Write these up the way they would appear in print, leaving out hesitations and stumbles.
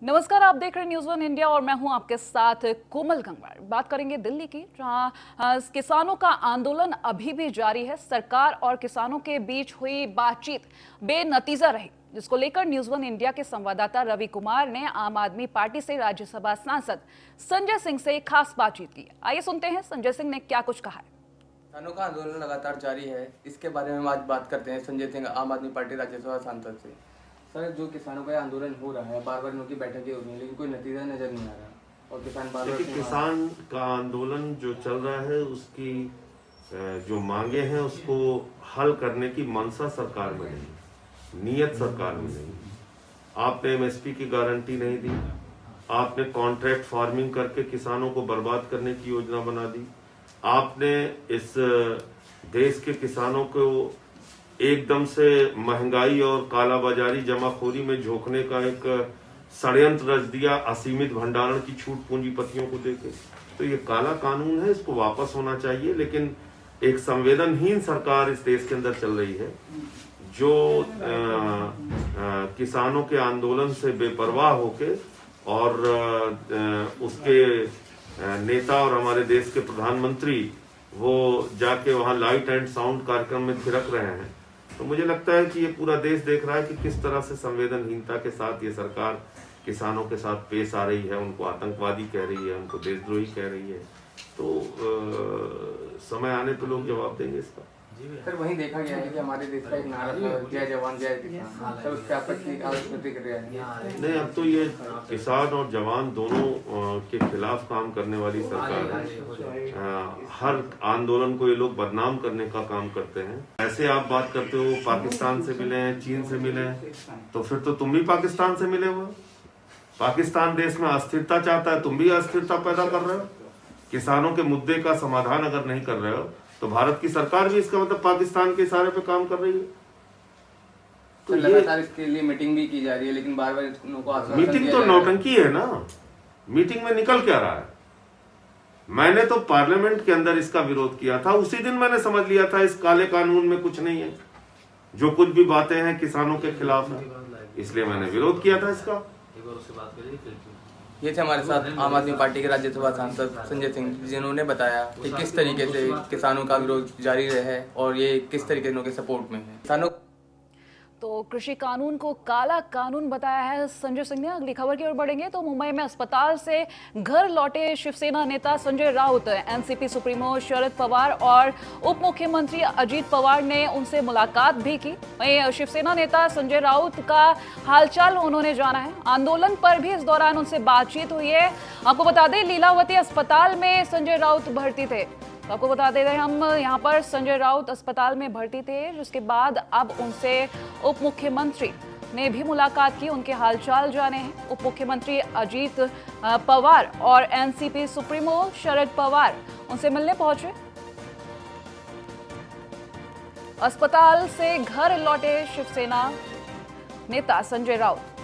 नमस्कार, आप देख रहे हैं न्यूज़ वन इंडिया और मैं हूं आपके साथ कोमल गंगवार। बात करेंगे दिल्ली की, जहां किसानों का आंदोलन अभी भी जारी है। सरकार और किसानों के बीच हुई बातचीत बेनतीजा रही, जिसको लेकर न्यूज़ वन इंडिया के संवाददाता रवि कुमार ने आम आदमी पार्टी से राज्यसभा सांसद संजय सिंह से खास बातचीत की। आइए सुनते हैं संजय सिंह ने क्या कुछ कहा है। किसानों का आंदोलन लगातार जारी है, इसके बारे में हम आज बात करते हैं संजय सिंह, आम आदमी पार्टी राज्यसभा सांसद से। सर, जो किसानों का आंदोलन हो रहा है, बार बार इनकी बैठकें हो रही हैं, लेकिन कोई नतीजा नजर नहीं आ रहा और किसान बार बार किसान का आंदोलन जो चल रहा है उसकी जो मांगे हैं उसको हल करने की मंशा सरकार में नहीं, नीयत सरकार में नहीं। आपने एमएसपी की गारंटी नहीं दी, आपने कॉन्ट्रैक्ट फार्मिंग करके किसानों को बर्बाद करने की योजना बना दी, आपने इस देश के किसानों को एकदम से महंगाई और कालाबाजारी जमाखोरी में झोंकने का एक षड्यंत्र रच दिया, असीमित भंडारण की छूट पूंजीपतियों को देके। तो ये काला कानून है, इसको वापस होना चाहिए। लेकिन एक संवेदनहीन सरकार इस देश के अंदर चल रही है जो किसानों के आंदोलन से बेपरवाह होके और उसके नेता और हमारे देश के प्रधानमंत्री वो जाके वहां लाइट एंड साउंड कार्यक्रम में थिरक रहे हैं। तो मुझे लगता है कि ये पूरा देश देख रहा है कि किस तरह से संवेदनहीनता के साथ ये सरकार किसानों के साथ पेश आ रही है। उनको आतंकवादी कह रही है, उनको देशद्रोही कह रही है। तो समय आने पे लोग जवाब देंगे इसका। सर, वहीं देखा गया है कि हमारे देश का एक नारा था, जय जवान जय किसान। सर, उस पर आपकी प्रतिक्रिया है? नहीं, अब तो ये किसान और जवान दोनों के खिलाफ काम करने वाली सरकार है। हर आंदोलन को ये लोग बदनाम करने का काम करते हैं। ऐसे आप बात करते हो पाकिस्तान से मिले हैं, चीन से मिले हैं, तो फिर तो तुम भी पाकिस्तान से मिले हुए। पाकिस्तान देश में अस्थिरता चाहता है, तुम भी अस्थिरता पैदा कर रहे हो। किसानों के मुद्दे का समाधान अगर नहीं कर रहे हो तो भारत की सरकार भी इसका मतलब पाकिस्तान के इशारे पे काम कर रही है। तो लगातार इसके लिए मीटिंग भी की जा रही है, लेकिन बार बार इनको मीटिंग तो नौटंकी है ना। मीटिंग में निकल क्या रहा है? मैंने तो पार्लियामेंट के अंदर इसका विरोध किया था, उसी दिन मैंने समझ लिया था इस काले कानून में कुछ नहीं है, जो कुछ भी बातें हैं किसानों के खिलाफ है, इसलिए मैंने विरोध किया था इसका। ये थे हमारे साथ आम आदमी पार्टी के राज्यसभा सांसद संजय सिंह, जिन्होंने बताया कि किस तरीके से किसानों का विरोध जारी है और ये किस तरीके के सपोर्ट में है किसानों। तो कृषि कानून को काला कानून बताया है संजय सिंह ने। अगली खबर की ओर बढ़ेंगे तो मुंबई में अस्पताल से घर लौटे शिवसेना नेता संजय राउत, एनसीपी सुप्रीमो शरद पवार और उप मुख्यमंत्री अजीत पवार ने उनसे मुलाकात भी की। वहीं शिवसेना नेता संजय राउत का हालचाल उन्होंने जाना है। आंदोलन पर भी इस दौरान उनसे बातचीत हुई है। आपको बता दें, लीलावती अस्पताल में संजय राउत भर्ती थे। आपको बता दे रहे हैं हम, यहाँ पर संजय राउत अस्पताल में भर्ती थे, जिसके बाद अब उनसे उप मुख्यमंत्री ने भी मुलाकात की, उनके हालचाल जाने हैं। उप मुख्यमंत्री अजीत पवार और एनसीपी सुप्रीमो शरद पवार उनसे मिलने पहुंचे। अस्पताल से घर लौटे शिवसेना नेता संजय राउत।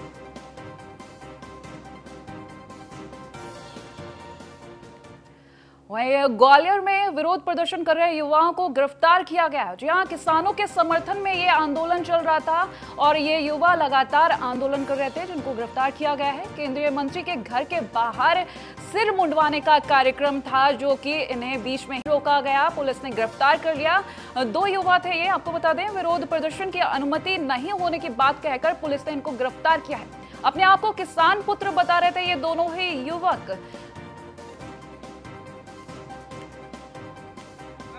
वहीं ग्वालियर में विरोध प्रदर्शन कर रहे युवाओं को गिरफ्तार किया गया। जी हां, किसानों के समर्थन में ये आंदोलन चल रहा था और ये युवा लगातार आंदोलन कर रहे थे, जिनको गिरफ्तार किया गया है। केंद्रीय मंत्री के घर के बाहर सिर मुंडवाने का कार्यक्रम था, जो कि इन्हें बीच में रोका गया। पुलिस ने गिरफ्तार कर लिया। 2 युवा थे ये। आपको बता दें, विरोध प्रदर्शन की अनुमति नहीं होने की बात कहकर पुलिस ने इनको गिरफ्तार किया है। अपने आप को किसान पुत्र बता रहे थे ये दोनों ही युवक।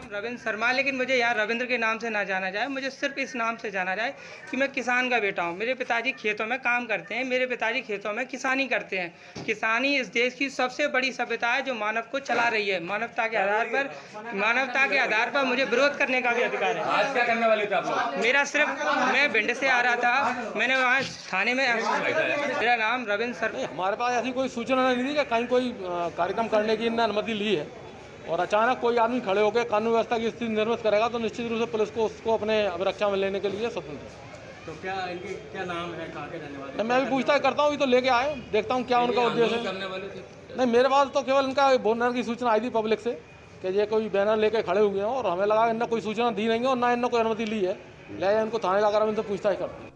रविंद्र शर्मा, लेकिन मुझे यहाँ रविंद्र के नाम से ना जाना जाए, मुझे सिर्फ इस नाम से जाना जाए कि मैं किसान का बेटा हूँ। मेरे पिताजी खेतों में काम करते हैं, मेरे पिताजी खेतों में किसानी करते हैं। किसानी इस देश की सबसे बड़ी सभ्यता है जो मानव को चला रही है। मानवता के आधार पर मुझे विरोध करने का भी अधिकार है। आज क्या करने वाले थे आप लोग? मेरा सिर्फ, मैं भिंड से आ रहा था, मैंने वहाँ थाने में, मेरा नाम रविंद्र शर्मा। हमारे पास ऐसी कोई सूचना नहीं थी कि कहीं कोई कार्यक्रम करने की अनुमति ली है, और अचानक कोई आदमी खड़े होकर कानून व्यवस्था की स्थिति निर्मित करेगा तो निश्चित रूप से पुलिस को उसको अपने अभिरक्षा में लेने के लिए स्वतंत्र है। तो क्या इनके क्या नाम है, कहाँ के रहने वाले? मैं भी पूछताछ करता हूँ, ये तो लेके आए, देखता हूँ क्या उनका उद्देश्य है। करने वाले थे? नहीं, मेरे पास तो केवल इनका बैनर की सूचना आई थी पब्लिक से कि ये कोई बैनर लेके खड़े हुए हैं, और हमें लगा इनने कोई सूचना दी नहीं है और ना इनने कोई अनुमति ली है, लिहाजा इनको थाने लाकर हम इनसे पूछताछ करते हैं।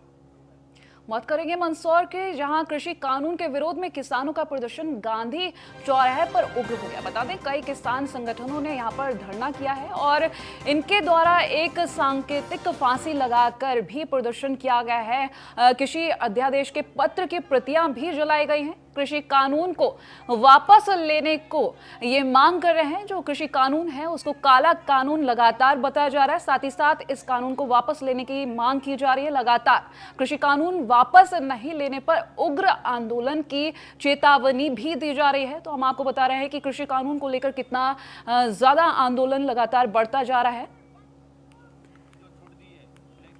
बात करेंगे मंदसौर के, जहां कृषि कानून के विरोध में किसानों का प्रदर्शन गांधी चौराहे पर उग्र हो गया। बता दें, कई किसान संगठनों ने यहां पर धरना किया है और इनके द्वारा एक सांकेतिक फांसी लगाकर भी प्रदर्शन किया गया है। कृषि अध्यादेश के पत्र की प्रतियां भी जलाई गई हैं। कृषि कानून को वापस लेने को ये मांग कर रहे हैं। जो कृषि कानून है उसको काला कानून लगातार बताया जा रहा है। साथ ही साथ इस कानून को वापस लेने की मांग की जा रही है। लगातार कृषि कानून वापस नहीं लेने पर उग्र आंदोलन की चेतावनी भी दी जा रही है। तो हम आपको बता रहे हैं कि कृषि कानून को लेकर कितना ज्यादा आंदोलन लगातार बढ़ता जा रहा है।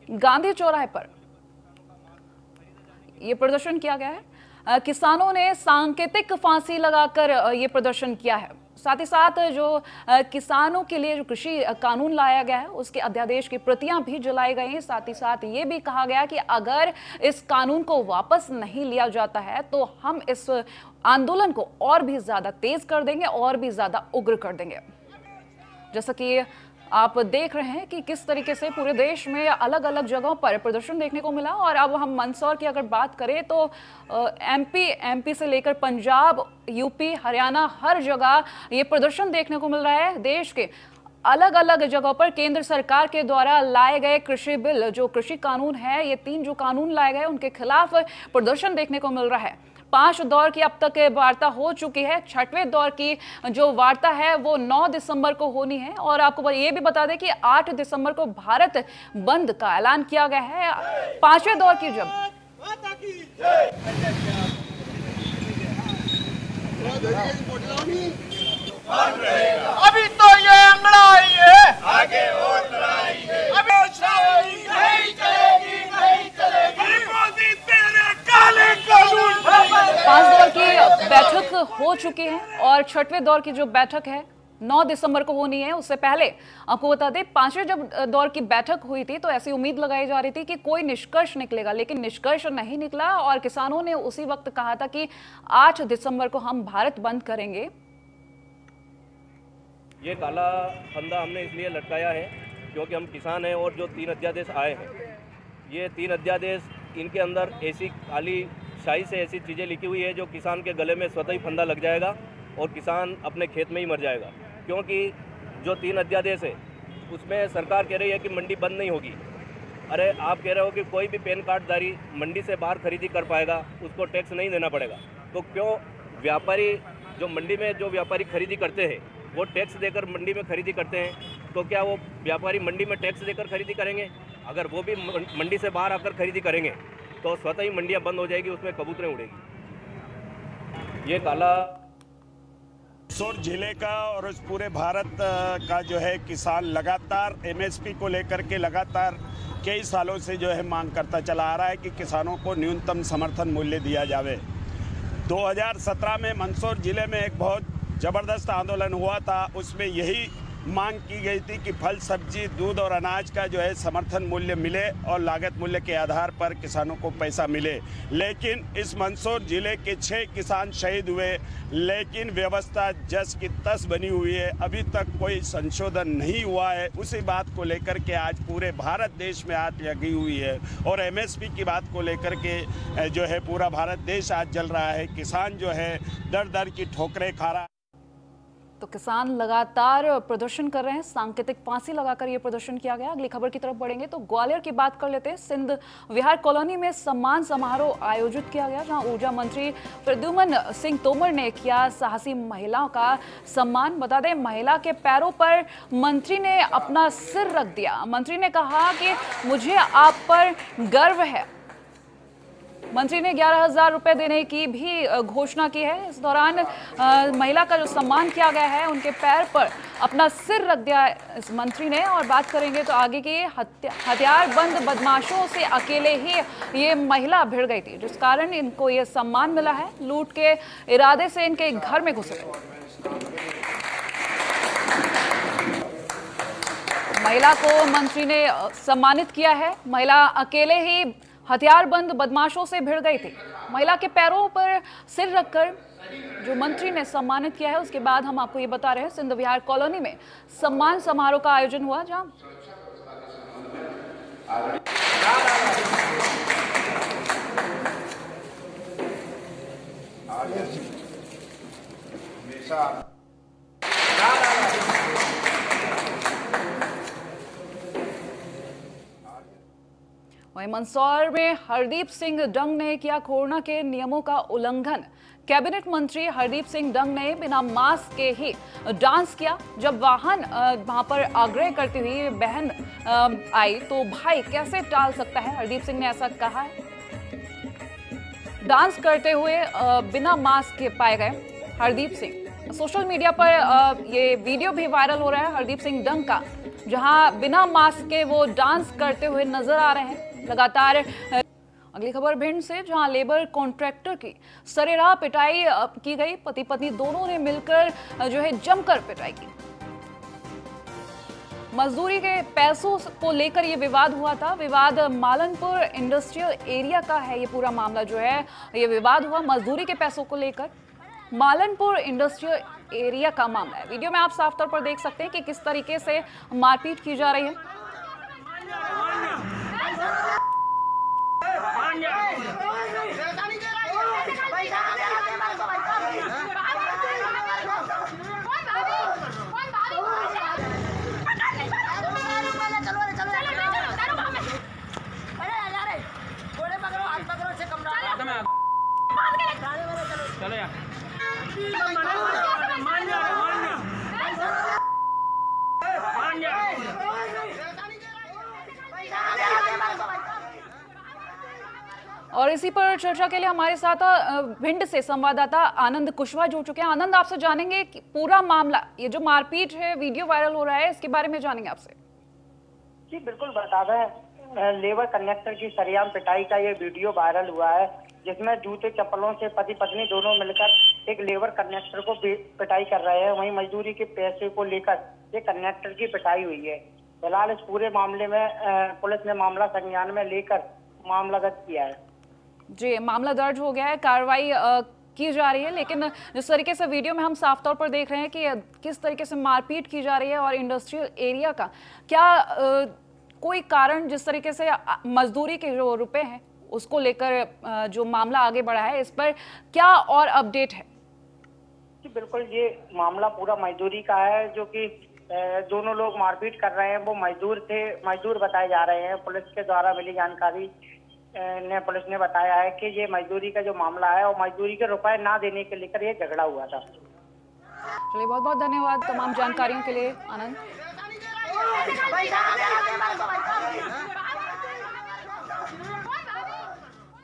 गांधी चौराहे पर यह प्रदर्शन किया गया है। किसानों ने सांकेतिक फांसी लगाकर ये प्रदर्शन किया है। साथ ही साथ जो किसानों के लिए जो कृषि कानून लाया गया है उसके अध्यादेश की प्रतियां भी जलाई गई हैं। साथ ही साथ ये भी कहा गया कि अगर इस कानून को वापस नहीं लिया जाता है तो हम इस आंदोलन को और भी ज्यादा तेज कर देंगे और भी ज्यादा उग्र कर देंगे। जैसा कि आप देख रहे हैं कि किस तरीके से पूरे देश में अलग अलग जगहों पर प्रदर्शन देखने को मिला। और अब हम मंदसौर की अगर बात करें तो एमपी से लेकर पंजाब, यूपी, हरियाणा, हर जगह ये प्रदर्शन देखने को मिल रहा है। देश के अलग अलग जगहों पर केंद्र सरकार के द्वारा लाए गए कृषि बिल, जो कृषि कानून है, ये 3 जो कानून लाए गए उनके खिलाफ प्रदर्शन देखने को मिल रहा है। 5 दौर की अब तक वार्ता हो चुकी है। 6वें दौर की जो वार्ता है वो 9 दिसंबर को होनी है। और आपको ये भी बता दें कि 8 दिसंबर को भारत बंद का ऐलान किया गया है। 5वें दौर की जब अभी तो ये अंगड़ाई है, आगे और लड़ाई है, अभी नहीं चलेगी, नहीं चलेगी, मोदी तेरे काले कानून। 5 दौर की बैठक हो चुकी है और 6वें दौर की जो बैठक है 9 दिसंबर को होनी है। उससे पहले आपको बता दें 5वें जब दौर की बैठक हुई थी तो ऐसी उम्मीद लगाई जा रही थी कि कोई निष्कर्ष निकलेगा, लेकिन निष्कर्ष नहीं निकला और किसानों ने उसी वक्त कहा था कि 8 दिसंबर को हम भारत बंद करेंगे। ये काला फंदा हमने इसलिए लटकाया है क्योंकि हम किसान हैं और जो 3 अध्यादेश आए हैं, ये 3 अध्यादेश इनके अंदर ऐसी काली शाही से ऐसी चीज़ें लिखी हुई है जो किसान के गले में स्वतः ही फंदा लग जाएगा और किसान अपने खेत में ही मर जाएगा। क्योंकि जो 3 अध्यादेश है उसमें सरकार कह रही है कि मंडी बंद नहीं होगी। अरे आप कह रहे हो कि कोई भी पैन कार्डधारी मंडी से बाहर खरीदी कर पाएगा, उसको टैक्स नहीं देना पड़ेगा। तो क्यों व्यापारी जो मंडी में जो व्यापारी खरीदी करते हैं वो टैक्स देकर मंडी में खरीदी करते हैं, तो क्या वो व्यापारी मंडी में टैक्स देकर खरीदी करेंगे? अगर वो भी मंडी से बाहर आकर खरीदी करेंगे तो स्वतः ही मंडियाँ बंद हो जाएगी, उसमें कबूतरें उड़ेगी। ये काला मंदसौर जिले का और उस पूरे भारत का जो है किसान लगातार एमएसपी को लेकर के लगातार कई सालों से जो है मांग करता चला आ रहा है कि किसानों को न्यूनतम समर्थन मूल्य दिया जावे। 2017 में मंदसौर जिले में एक बहुत ज़बरदस्त आंदोलन हुआ था, उसमें यही मांग की गई थी कि फल, सब्जी, दूध और अनाज का जो है समर्थन मूल्य मिले और लागत मूल्य के आधार पर किसानों को पैसा मिले। लेकिन इस मंदसौर जिले के 6 किसान शहीद हुए, लेकिन व्यवस्था जस की तस बनी हुई है, अभी तक कोई संशोधन नहीं हुआ है। उसी बात को लेकर के आज पूरे भारत देश में आग लगी हुई है और एमएसपी की बात को लेकर के जो है पूरा भारत देश आज जल रहा है। किसान जो है दर दर की ठोकरें खा रहा है। तो किसान लगातार प्रदर्शन कर रहे हैं। सांकेतिक फांसी लगाकर यह प्रदर्शन किया गया। अगली खबर की तरफ बढ़ेंगे तो ग्वालियर की बात कर लेते हैं। सिंध विहार कॉलोनी में सम्मान समारोह आयोजित किया गया, जहां ऊर्जा मंत्री प्रद्युम्न सिंह तोमर ने किया साहसी महिलाओं का सम्मान। बता दें, महिला के पैरों पर मंत्री ने अपना सिर रख दिया। मंत्री ने कहा कि मुझे आप पर गर्व है। मंत्री ने 11,000 रुपए देने की भी घोषणा की है। इस दौरान महिला का जो सम्मान किया गया है, उनके पैर पर अपना सिर रख दिया इस मंत्री ने। और बात करेंगे तो आगे की हथियारबंद बदमाशों से अकेले ही ये महिला भिड़ गई थी, जिस कारण इनको ये सम्मान मिला है। लूट के इरादे से इनके घर में घुसे महिला को मंत्री ने सम्मानित किया है। महिला अकेले ही हथियारबंद बदमाशों से भिड़ गई थी। महिला के पैरों पर सिर रखकर जो मंत्री ने सम्मानित किया है। उसके बाद हम आपको ये बता रहे हैं, सिंध विहार कॉलोनी में सम्मान समारोह का आयोजन हुआ, जहां हमेशा वहीं मंदसौर में हरदीप सिंह डंग ने किया कोरोना के नियमों का उल्लंघन। कैबिनेट मंत्री हरदीप सिंह डंग ने बिना मास्क के ही डांस किया। जब वाहन वहां पर आग्रह करती हुई बहन आई तो भाई कैसे टाल सकता है, हरदीप सिंह ने ऐसा कहा है। डांस करते हुए बिना मास्क के पाए गए हरदीप सिंह। सोशल मीडिया पर ये वीडियो भी वायरल हो रहा है हरदीप सिंह डंग का, जहां बिना मास्क के वो डांस करते हुए नजर आ रहे हैं लगातार। अगली खबर भिंड से, जहां लेबर कॉन्ट्रैक्टर की सरेराह पिटाई की गई। पति पत्नी दोनों ने मिलकर जो है जमकर पिटाई की। मजदूरी के पैसों को लेकर ये विवाद हुआ था। विवाद मालनपुर इंडस्ट्रियल एरिया का है। ये पूरा मामला जो है ये विवाद हुआ मजदूरी के पैसों को लेकर। मालनपुर इंडस्ट्रियल एरिया का मामला है। वीडियो में आप साफ तौर पर देख सकते हैं कि किस तरीके से मारपीट की जा रही है। और इसी पर चर्चा के लिए हमारे साथ भिंड से संवाददाता आनंद कुशवाहा जुड़ चुके हैं। आनंद, आपसे जानेंगे कि पूरा मामला, ये जो मारपीट है, वीडियो वायरल हो रहा है, इसके बारे में जानेंगे आपसे। जी बिल्कुल बता दें, लेबर कंडक्टर की सरेआम पिटाई का ये वीडियो वायरल हुआ है, जिसमें जूते चप्पलों से पति पत्नी दोनों मिलकर एक लेबर कंडक्टर को पिटाई कर रहे हैं। वहीं मजदूरी के पैसे को लेकर ये कंडक्टर की पिटाई हुई है। फिलहाल इस पूरे मामले में पुलिस ने मामला संज्ञान में लेकर मामला दर्ज किया है। जी, मामला दर्ज हो गया है, कार्रवाई की जा रही है। लेकिन जिस तरीके से वीडियो में हम साफ तौर पर देख रहे हैं कि किस तरीके से मारपीट की जा रही है और इंडस्ट्रियल एरिया का क्या कोई कारण, जिस तरीके से मजदूरी के जो रुपए हैं उसको लेकर जो मामला आगे बढ़ा है, इस पर क्या और अपडेट है? जी बिल्कुल, ये मामला पूरा मजदूरी का है। जो कि दोनों लोग मारपीट कर रहे हैं वो मजदूर थे, मजदूर बताए जा रहे हैं। पुलिस के द्वारा मिली जानकारी पुलिस ने बताया है कि ये मजदूरी का जो मामला है और मजदूरी के रुपए ना देने के लेकर ये झगड़ा हुआ था। चलिए, बहुत बहुत धन्यवाद तमाम जानकारियों के लिए आनंद।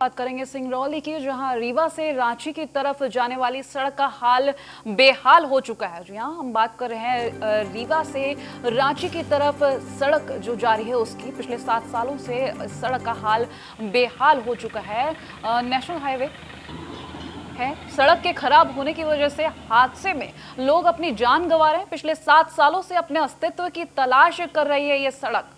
बात करेंगे सिंगरौली की, जहां रीवा से रांची की तरफ जाने वाली सड़क का हाल बेहाल हो चुका है। जी हाँ, हम बात कर रहे हैं रीवा से रांची की तरफ सड़क जो जा रही है उसकी। पिछले 7 सालों से सड़क का हाल बेहाल हो चुका है। नेशनल हाईवे है, सड़क के खराब होने की वजह से हादसे में लोग अपनी जान गंवा रहे हैं। पिछले 7 सालों से अपने अस्तित्व की तलाश कर रही है ये सड़क।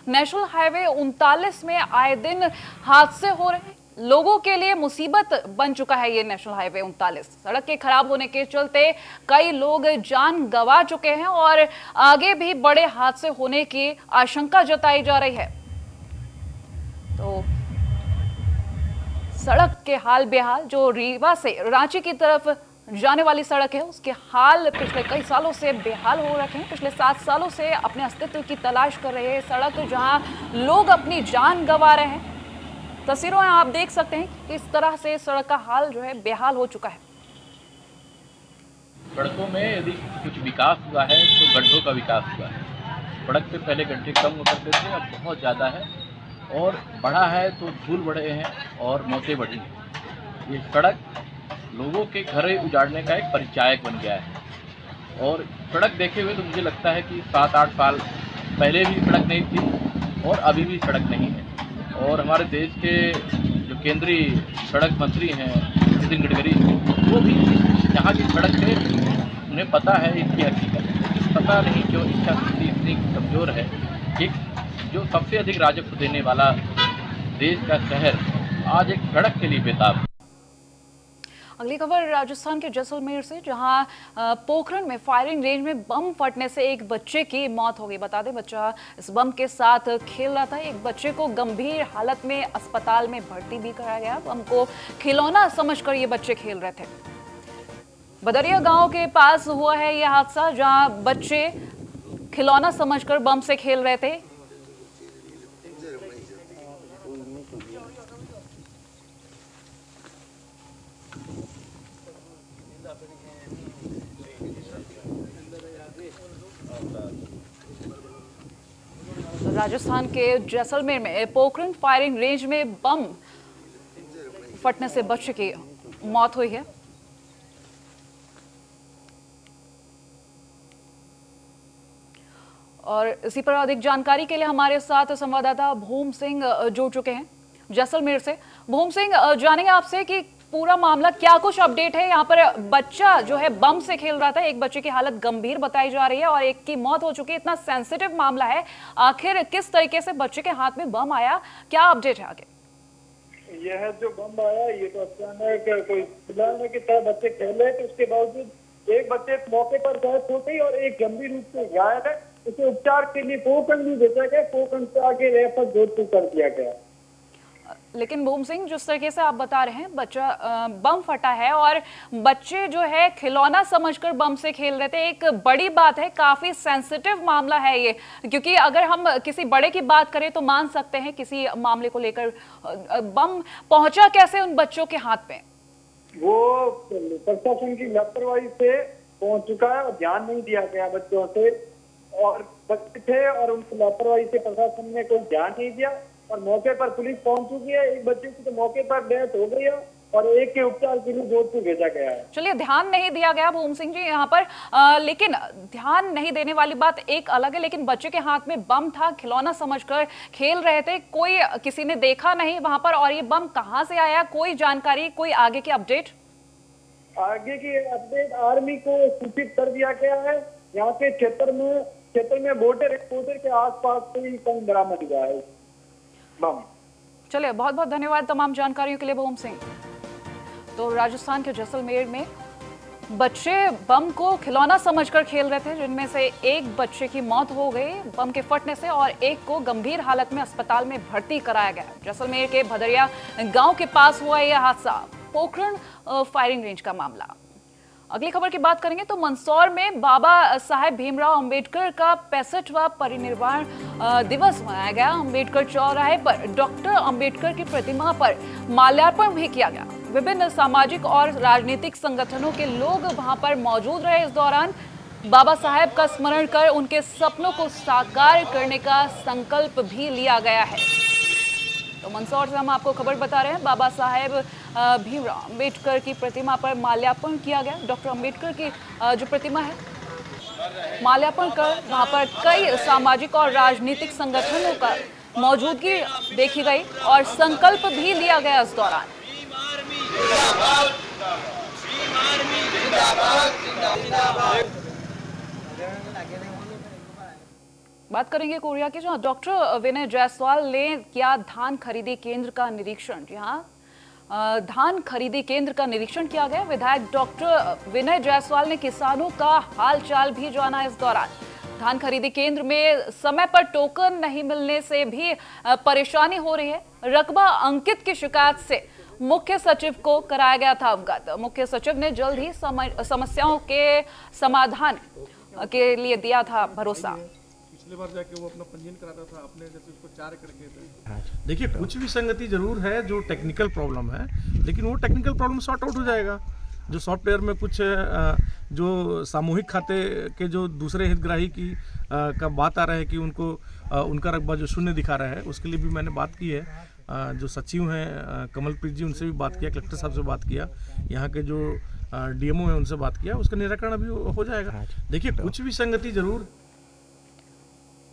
नेशनल हाईवे 39 में आए दिन हादसे हो रहे हैं। लोगों के लिए मुसीबत बन चुका है ये नेशनल हाईवे 39। सड़क के खराब होने के चलते कई लोग जान गंवा चुके हैं और आगे भी बड़े हादसे होने की आशंका जताई जा रही है। तो सड़क के हाल बेहाल, जो रीवा से रांची की तरफ जाने वाली सड़क है उसके हाल पिछले कई सालों से बेहाल हो रखे हैं। पिछले 7 सालों से अपने अस्तित्व की तलाश कर रहे हैं सड़क, जहां लोग अपनी जान गंवा रहे हैं। तस्वीरों में आप देख सकते हैं किस तरह से सड़क का हाल जो है बेहाल हो चुका है। सड़कों में यदि कुछ विकास हुआ है तो गड्ढों का विकास हुआ है। सड़क पे पहले गड्ढे कम हो करते थे, अब बहुत ज़्यादा है, और बढ़ा है तो धूल बढ़े हैं और मौतें बढ़ी हैं। ये सड़क लोगों के घर उजाड़ने का एक परिचायक बन गया है। और सड़क देखे हुए तो मुझे लगता है कि 7-8 साल पहले भी सड़क नहीं थी और अभी भी सड़क नहीं है। और हमारे देश के जो केंद्रीय सड़क मंत्री हैं नितिन गडकरी, वो भी यहाँ की सड़क से उन्हें पता है इसकी हकीकत, लेकिन पता नहीं क्यों इच्छा शक्ति इतनी कमज़ोर है कि जो सबसे अधिक राजस्व देने वाला देश का शहर आज एक सड़क के लिए बेताब है। अगली खबर राजस्थान के जैसलमेर से, जहां पोखरण में फायरिंग रेंज में बम फटने से एक बच्चे की मौत हो गई। बता दें, बच्चा इस बम के साथ खेल रहा था। एक बच्चे को गंभीर हालत में अस्पताल में भर्ती भी कराया गया। बम को खिलौना समझकर ये बच्चे खेल रहे थे। बदरिया गांव के पास हुआ है यह हादसा, जहां बच्चे खिलौना समझकर बम से खेल रहे थे। राजस्थान के जैसलमेर में पोखरण फायरिंग रेंज में बम फटने से बच्चे की मौत हुई है। और इसी पर अधिक जानकारी के लिए हमारे साथ संवाददाता भूम सिंह जुड़ चुके हैं जैसलमेर से। भूम सिंह, जानेंगे आपसे कि पूरा मामला क्या कुछ अपडेट है। यहाँ पर बच्चा जो है बम से खेल रहा था, एक बच्चे की हालत गंभीर बताई जा रही है और एक की मौत हो चुकी है। इतना सेंसिटिव मामला है, आखिर किस तरीके से बच्चे के हाथ में बम आया, क्या अपडेट है आगे? यह जो बम आया ये तो अचानक कोई खिलौने की तरह बच्चे खेले, तो उसके बावजूद एक बच्चे मौके पर डेथ हो गई और एक गंभीर रूप से घायल है। उसे उपचार के लिए पोखरण भी भेजा गया, पोखरण से आगे रेफर जोधपुर कर दिया गया। लेकिन भूम सिंह, जिस तरीके से आप बता रहे हैं, बच्चा बम फटा है और बच्चे जो है खिलौना समझकर बम से खेल रहे थे, एक बड़ी बात है, काफी सेंसिटिव मामला है ये। क्योंकि अगर हम किसी बड़े की बात करें तो मान सकते हैं, किसी मामले को लेकर बम पहुंचा कैसे उन बच्चों के हाथ में? वो प्रशासन की लापरवाही से पहुंच चुका है और ध्यान नहीं दिया गया बच्चों से, और बच्चे थे और उनकी लापरवाही से प्रशासन ने कोई ध्यान नहीं दिया और मौके पर पुलिस पहुंच चुकी है। एक बच्चे की तो मौके पर डेथ हो गई है और एक के उपचार के लिए जोधपुर भेजा गया है। चलिए, ध्यान नहीं दिया गया भूम सिंह जी यहाँ पर, लेकिन ध्यान नहीं देने वाली बात एक अलग है, लेकिन बच्चे के हाथ में बम था, खिलौना समझकर खेल रहे थे, कोई किसी ने देखा नहीं वहां पर। और ये बम कहाँ से आया, कोई जानकारी, कोई आगे की अपडेट? आगे की अपडेट आर्मी को सूचित कर दिया गया है। यहाँ के क्षेत्र में बॉर्डर के आसपास कोई कम बरामद हुआ है बम। चलिए, बहुत बहुत धन्यवाद तमाम जानकारियों के लिए भूम सिंह। तो राजस्थान के जैसलमेर में बच्चे बम को खिलौना समझकर खेल रहे थे, जिनमें से एक बच्चे की मौत हो गई बम के फटने से और एक को गंभीर हालत में अस्पताल में भर्ती कराया गया। जैसलमेर के भदरिया गांव के पास हुआ यह हादसा, पोखरण फायरिंग रेंज का मामला। अगली खबर की बात करेंगे तो मंदसौर में बाबा साहेब भीमराव अंबेडकर का 65वां परिनिर्वाण दिवस मनाया गया। अंबेडकर चौराहे पर डॉक्टर अंबेडकर की प्रतिमा पर माल्यार्पण भी किया गया। विभिन्न सामाजिक और राजनीतिक संगठनों के लोग वहां पर मौजूद रहे। इस दौरान बाबा साहेब का स्मरण कर उनके सपनों को साकार करने का संकल्प भी लिया गया है। तो मंदसौर से हम आपको खबर बता रहे हैं, बाबा साहेब भीमराव अंबेडकर की प्रतिमा पर माल्यार्पण किया गया। डॉक्टर अंबेडकर की जो प्रतिमा है, माल्यार्पण कर वहां पर कई सामाजिक और राजनीतिक संगठनों का मौजूदगी देखी गई और संकल्प भी लिया गया इस दौरान। बात करेंगे कोरिया की, जहां डॉक्टर विनय जायसवाल ने किया धान खरीदी केंद्र का निरीक्षण। जी हाँ, धान खरीदी केंद्र का निरीक्षण किया गया। विधायक डॉक्टर विनय जायसवाल ने किसानों का हालचाल भी जाना। इस दौरान धान खरीदी केंद्र में समय पर टोकन नहीं मिलने से भी परेशानी हो रही है। रकबा अंकित की शिकायत से मुख्य सचिव को कराया गया था अवगत। मुख्य सचिव ने जल्द ही समस्याओं के समाधान के लिए दिया था भरोसा। पिछले बार जाके वो अपना पंजीयन कराता था, अपने जैसे उसको 4 एकड़ के थे। देखिए, कुछ विसंगति जरूर है जो टेक्निकल प्रॉब्लम है, लेकिन वो टेक्निकल प्रॉब्लम सॉर्ट आउट हो जाएगा। जो सॉफ्टवेयर में कुछ जो सामूहिक खाते के जो दूसरे हितग्राही की का बात आ रहा है कि उनको उनका रकबा जो शून्य दिखा रहा है, उसके लिए भी मैंने बात की है। जो सचिव हैं कमलप्रीत जी, उनसे भी बात किया, कलेक्टर साहब से बात किया, यहाँ के जो डीएमओ हैं उनसे बात किया, उसका निराकरण अभी हो जाएगा। देखिए, कुछ विसंगति जरूर।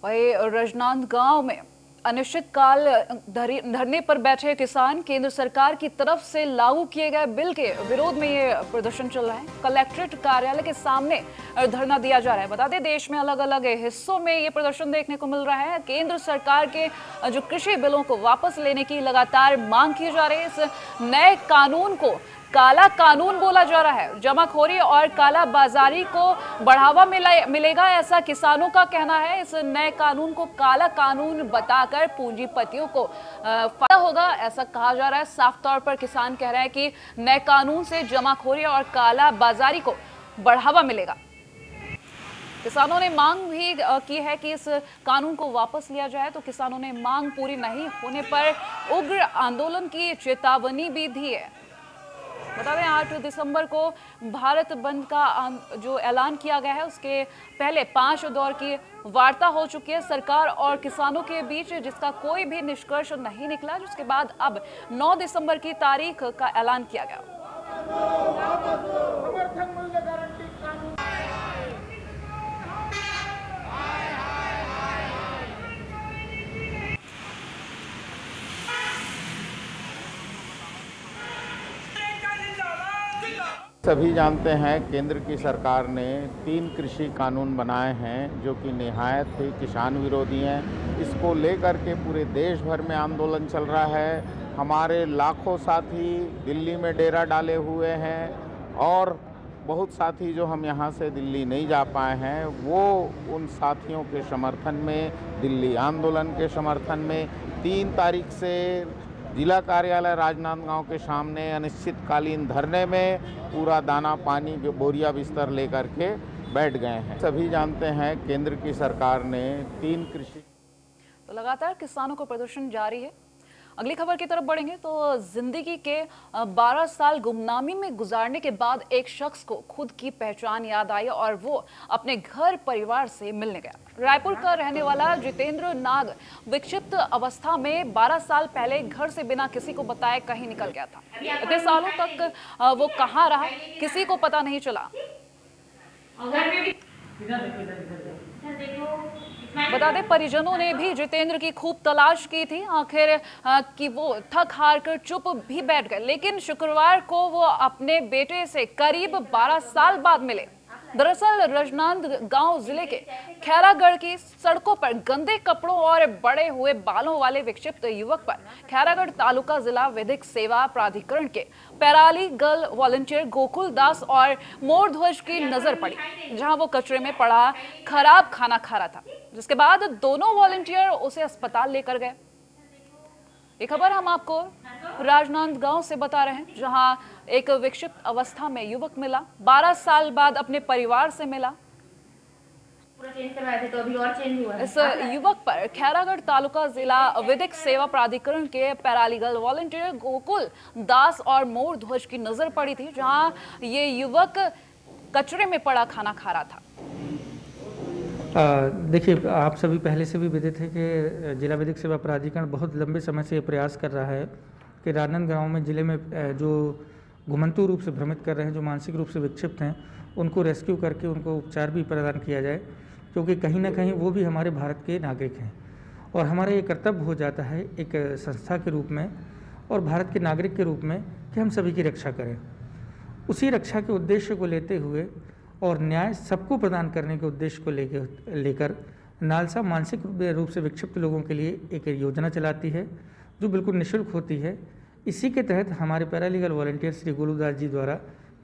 वही राजनांदगांव में अनिश्चितकाल धरने पर बैठे किसान केंद्र सरकार की तरफ से लागू किए गए बिल के विरोध में ये प्रदर्शन चल रहा है। कलेक्ट्रेट कार्यालय के सामने धरना दिया जा रहा है। बता दें, देश में अलग अलग हिस्सों में ये प्रदर्शन देखने को मिल रहा है। केंद्र सरकार के जो कृषि बिलों को वापस लेने की लगातार मांग की जा रही है। इस नए कानून को काला कानून बोला जा रहा है। जमाखोरी और काला बाजारी को बढ़ावा मिलेगा, ऐसा किसानों का कहना है। इस नए कानून को काला कानून बताकर पूंजीपतियों को फायदा होगा, ऐसा कहा जा रहा है। साफ तौर पर किसान कह रहे हैं कि नए कानून से जमाखोरी और काला बाजारी को बढ़ावा मिलेगा। किसानों ने मांग भी की है कि इस कानून को वापस लिया जाए, तो किसानों ने मांग पूरी नहीं होने पर उग्र आंदोलन की चेतावनी भी दी है। बता दें 8 दिसंबर को भारत बंद का जो ऐलान किया गया है, उसके पहले 5 दौर की वार्ता हो चुकी है सरकार और किसानों के बीच, जिसका कोई भी निष्कर्ष नहीं निकला, जिसके बाद अब 9 दिसंबर की तारीख का ऐलान किया गया। सभी जानते हैं केंद्र की सरकार ने 3 कृषि कानून बनाए हैं जो कि निहायत ही किसान विरोधी हैं। इसको लेकर के पूरे देश भर में आंदोलन चल रहा है। हमारे लाखों साथी दिल्ली में डेरा डाले हुए हैं और बहुत साथी जो हम यहाँ से दिल्ली नहीं जा पाए हैं, वो उन साथियों के समर्थन में, दिल्ली आंदोलन के समर्थन में 3 तारीख से जिला कार्यालय राजनांदगांव के सामने अनिश्चितकालीन धरने में पूरा दाना पानी बोरिया बिस्तर लेकर के बैठ गए हैं। सभी जानते हैं केंद्र की सरकार ने 3 कृषि। तो लगातार किसानों को प्रदर्शन जारी है। अगली खबर की तरफ बढ़ेंगे तो जिंदगी के 12 साल गुमनामी में गुजारने के बाद एक शख्स को खुद की पहचान याद आई और वो अपने घर परिवार से मिलने गया। रायपुर का रहने वाला जितेंद्र नाग विक्षिप्त अवस्था में 12 साल पहले घर से बिना किसी को बताए कहीं निकल गया था। इतने सालों तक वो कहाँ रहा, किसी को पता नहीं चला। बता दें परिजनों ने भी जितेंद्र की खूब तलाश की थी, आखिर कि वो थक हार कर चुप भी बैठ गए, लेकिन शुक्रवार को वो अपने बेटे से करीब 12 साल बाद मिले। दरअसल राजनांदगांव जिले के खैरागढ़ की सड़कों पर गंदे कपड़ों और बड़े हुए बालों वाले विक्षिप्त युवक पर खैरागढ़ तालुका जिला विधिक सेवा प्राधिकरण के पैराली गर्ल वॉलंटियर गोकुल दास और मोर ध्वज की नजर पड़ी, जहां वो कचरे में पड़ा खराब खाना खा रहा था, जिसके बाद दोनों वॉलंटियर उसे अस्पताल लेकर गए। ये खबर हम आपको राजनांदगांव से बता रहे हैं, जहां एक विक्षिप्त अवस्था में युवक मिला, 12 साल बाद अपने परिवार से मिला। पूरा चेंज करवाए थे तो अभी और चेंज हुआ है। इस युवक पर खैरागढ़ तालुका जिला विधिक सेवा प्राधिकरण के पैरालीगल वॉलंटियर गोकुल दास और मोर ध्वज की नजर पड़ी थी, जहां ये युवक कचरे में पड़ा खाना खा रहा था। देखिए, आप सभी पहले से भी विदित है कि जिला विधिक सेवा प्राधिकरण बहुत लंबे समय से प्रयास कर रहा है कि राजनांदगांव में जिले में जो घुमंतु रूप से भ्रमित कर रहे हैं, जो मानसिक रूप से विक्षिप्त हैं, उनको रेस्क्यू करके उनको उपचार भी प्रदान किया जाए, क्योंकि कहीं ना कहीं वो भी हमारे भारत के नागरिक हैं और हमारा ये कर्तव्य हो जाता है एक संस्था के रूप में और भारत के नागरिक के रूप में कि हम सभी की रक्षा करें। उसी रक्षा के उद्देश्य को लेते हुए और न्याय सबको प्रदान करने के उद्देश्य को लेकर नालसा मानसिक रूप से विक्षिप्त लोगों के लिए एक योजना चलाती है जो बिल्कुल निःशुल्क होती है। इसी के तहत हमारे पैरालीगल वॉलंटियर श्री गोलूदास जी द्वारा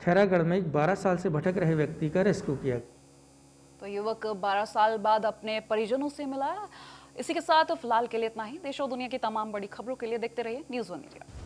खैरागढ़ में एक 12 साल से भटक रहे व्यक्ति का रेस्क्यू किया। तो युवक 12 साल बाद अपने परिजनों से मिला। इसी के साथ फिलहाल के लिए इतना ही। देश और दुनिया की तमाम बड़ी खबरों के लिए देखते रहिए न्यूज़ वन इंडिया।